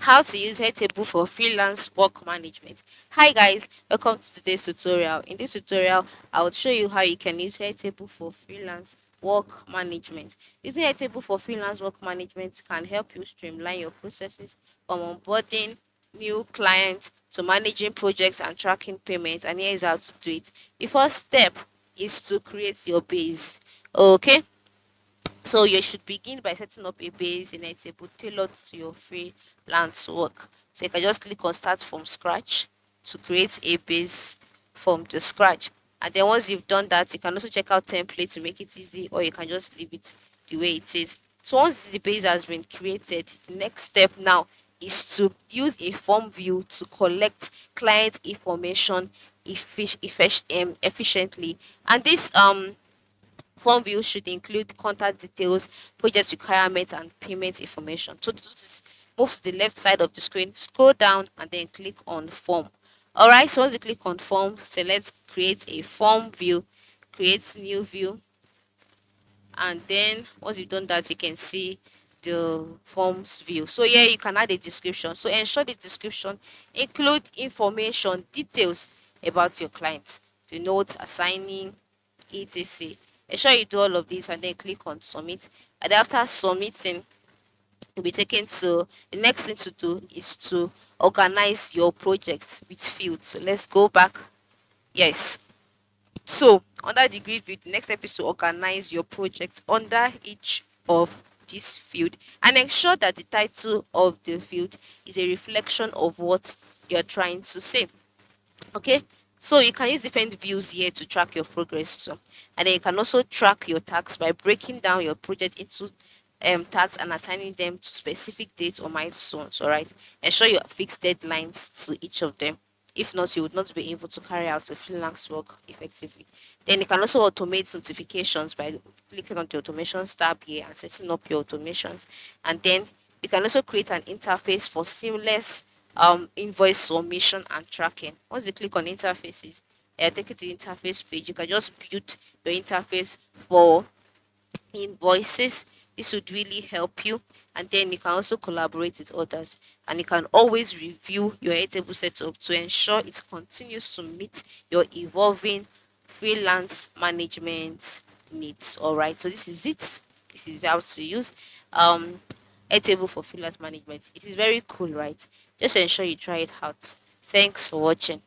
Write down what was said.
How to use Airtable for freelance work management. Hi guys, welcome to today's tutorial. In this tutorial, I will show you how you can use Airtable for freelance work management. Using Airtable for freelance work management can help you streamline your processes from onboarding new clients to managing projects and tracking payments. And here is how to do it. The first step is to create your base. Okay, so you should begin by setting up a base in Airtable tailored to your freelance work. So you can just click on start from scratch to create a base from the scratch. And then once you've done that, you can also check out templates to make it easy, or you can just leave it the way it is. So once the base has been created, the next step now is to use a form view to collect client information efficiently. And this form view should include contact details, project requirements, and payment information. So to do this, move to the left side of the screen, scroll down, and then click on form. Alright, so once you click on form, select create a form view, create new view, and then once you've done that, you can see the forms view. So here you can add a description. So ensure the description include information, details about your client, the notes, assigning, etc. Ensure you do all of this and then click on submit. And after submitting, you'll be taken to the next thing to do is to organize your projects with fields. So let's go back. Yes. So under the grid view, the next step is to organize your project under each of this field and ensure that the title of the field is a reflection of what you're trying to say. Okay, so you can use different views here to track your progress too, and then you can also track your tasks by breaking down your project into tasks and assigning them to specific dates or milestones. All right, ensure you fix deadlines to each of them. If not, you would not be able to carry out your freelance work effectively. Then you can also automate notifications by clicking on the automations tab here and setting up your automations. And then you can also create an interface for seamless invoice submission and tracking. Once you click on interfaces, take it to the interface page. You can just build your interface for invoices. This would really help you, and then you can also collaborate with others, and you can always review your Airtable setup to ensure it continues to meet your evolving freelance management needs. All right, so this is it. This is how to use um Airtable for freelance management. It is very cool, right? Just ensure you try it out. Thanks for watching.